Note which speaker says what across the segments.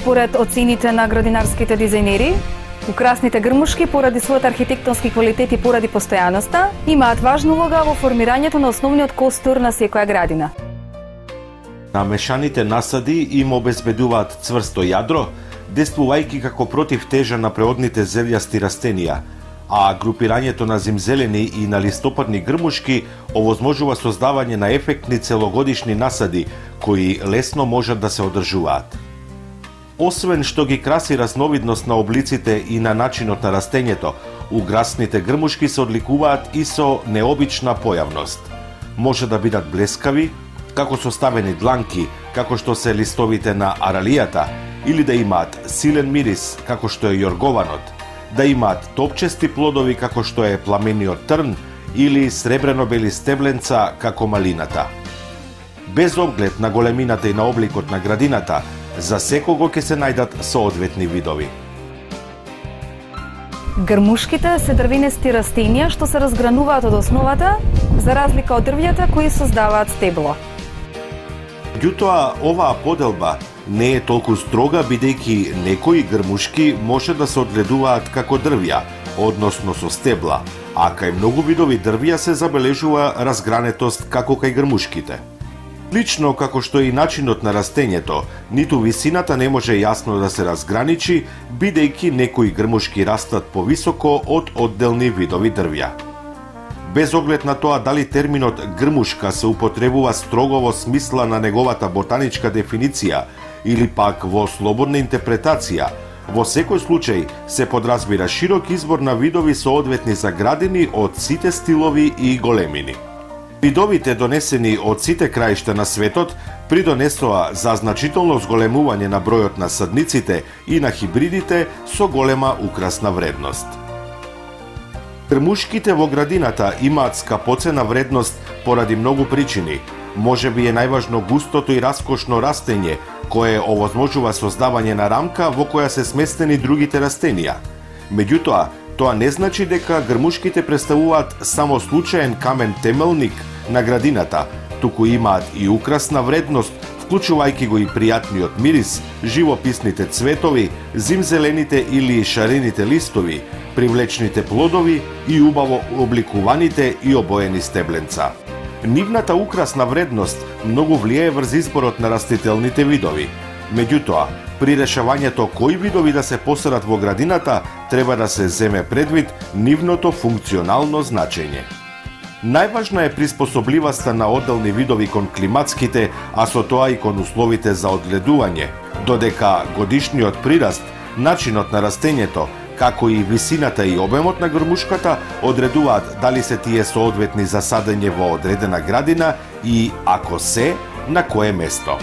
Speaker 1: според оцените на градинарските дизајнери, украсните грмушки, поради својот архитектонски квалитет и поради постојаноста, имаат важна улога во формирањето на основниот костур на секоја градина.
Speaker 2: Намешаните насади им обезбедуваат цврсто јадро, действувајќи како противтежа на преодните зелјасти растенија, а групирањето на зимзелени и на листопадни грмушки овозможува создавање на ефектни целогодишни насади, кои лесно можат да се одржуваат. Освен што ги краси разновидност на облиците и на начинот на растењето, украсните грмушки се одликуваат и со необична појавност. Може да бидат блескави, како составени дланки, како што се листовите на аралијата, или да имаат силен мирис, како што е јоргованот, да имаат топчести плодови како што е пламениот трн или сребрено-бели стебленца како малината. Без оглед на големината и на обликот на градината, за секого ќе се најдат соодветни видови.
Speaker 1: Грмушките се дрвенести растенија што се разгрануваат од основата, за разлика од дрвјата кои создаваат стебло.
Speaker 2: Меѓутоа, оваа поделба не е толку строга, бидејќи некои грмушки може да се одгледуваат како дрвја, односно со стебла, а кај многу видови дрвја се забележува разгранетост како кај грмушките. Лично како што и начинот на растењето, ниту висината не може јасно да се разграничи, бидејќи некои грмушки растат повисоко од одделни видови дрвја. Без оглед на тоа дали терминот грмушка се употребува строго во смисла на неговата ботаничка дефиниција или пак во слободна интерпретација, во секој случај се подразбира широк избор на видови соодветни за градини од сите стилови и големини. Видовите донесени од сите краишта на светот придонесоа за значително зголемување на бројот на садниците и на хибридите со голема украсна вредност. Грмушките во градината имаат скапоцена вредност поради многу причини. Може би е најважно густото и раскошно растење, кое овозможува создавање на рамка во која се сместени другите растенија. Меѓутоа, тоа не значи дека грмушките представуваат само случаен камен темелник на градината, туку имаат и украсна вредност, вклучувајќи го и пријатниот мирис, живописните цветови, зимзелените или шарените листови, привлечните плодови и убаво обликуваните и обоени стебленца. Нивната украсна вредност многу влијае врз изборот на растителните видови. Меѓутоа, при решавањето кои видови да се посадат во градината, треба да се земе предвид нивното функционално значење. Најважна е приспособливоста на одделни видови кон климатските, а со тоа и кон условите за одгледување, додека годишниот прираст, начинот на растењето, како и висината и обемот на грмушката одредуваат дали се тие соодветни за садење во одредена градина и, ако се, на кое место.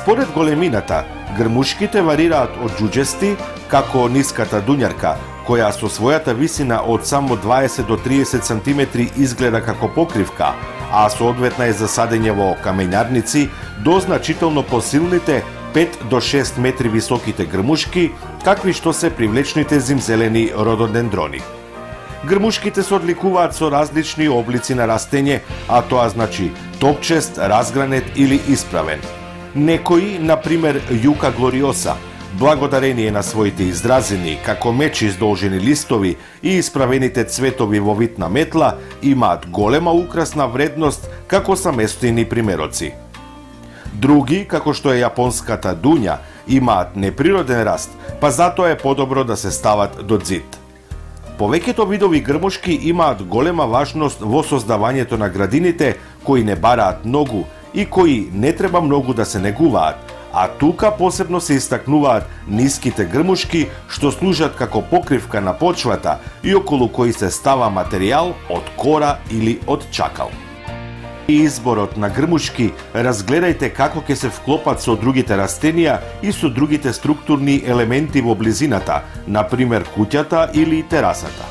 Speaker 2: Според големината, грмушките варираат од џуџести, како ниската дуњарка, која со својата висина од само 20 до 30 см изгледа како покривка, а соодветна е за садење во камењарници, до значително посилните 5 до 6 метри високите грмушки, какви што се привлечните зимзелени рододендрони. Грмушките се одликуваат со различни облици на растење, а тоа значи топчест, разгранет или исправен. Некои, например јука глориоса, благодарение на своите изразени, како меч издолжени листови и исправените цветови во вид на метла, имаат голема украсна вредност како саместојни примероци. Други, како што е јапонската дуња, имаат неприроден раст, па затоа е подобро да се стават до ѕид. Повеќето видови грмушки имаат голема важност во создавањето на градините кои не бараат многу и кои не треба многу да се негуваат, а тука посебно се истакнуваат ниските грмушки што служат како покривка на почвата и околу кои се става материјал од кора или од чакал. И изборот на грмушки разгледајте како ќе се вклопат со другите растенија и со другите структурни елементи во близината, например куќата или терасата.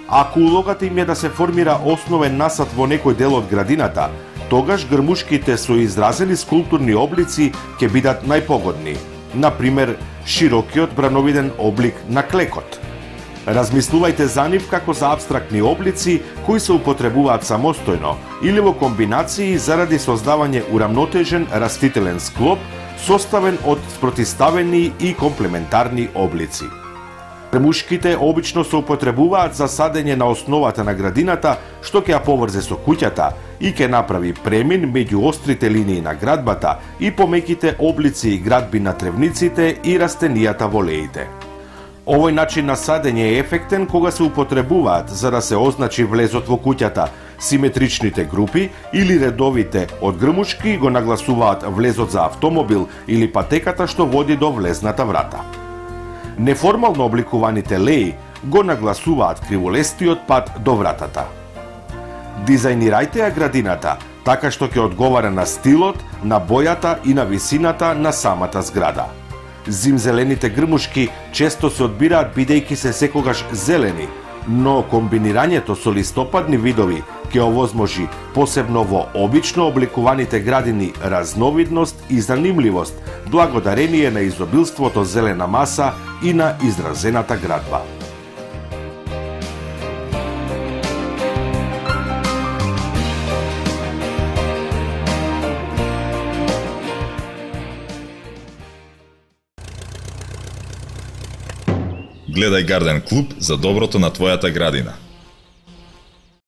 Speaker 2: Ако улогата им е да се формира основен насад во некој дел од градината, тогаш грмушките со изразени скулптурни облици ќе бидат најпогодни, например широкиот брановиден облик на клекот. Размислувајте за нив како за апстрактни облици кои се употребуваат самостојно или во комбинации заради создавање урамнотежен растителен склоп составен од спротивставени и комплементарни облици. Грмушките обично се употребуваат за садење на основата на градината, што ќе ја поврзе со куќата и ќе направи премин меѓу острите линии на градбата и помеките облици и градби на тревниците и растенијата во леите. Овој начин на садење е ефектен кога се употребуваат за да се означи влезот во куќата. Симетричните групи или редовите од грмушки го нагласуваат влезот за автомобил или патеката што води до влезната врата. Неформално обликуваните леи го нагласуваат криволестиот пат до вратата. Дизајнирајте ја градината така што ќе одговара на стилот, на бојата и на висината на самата зграда. Зимзелените грмушки често се одбираат бидејќи се секогаш зелени, но комбинирањето со листопадни видови ќе овозможи, посебно во обично обликуваните градини, разновидност и занимливост, благодарение на изобилството зелена маса и на изразената градба.
Speaker 3: Гледај Гарден Клуб за доброто на твојата градина.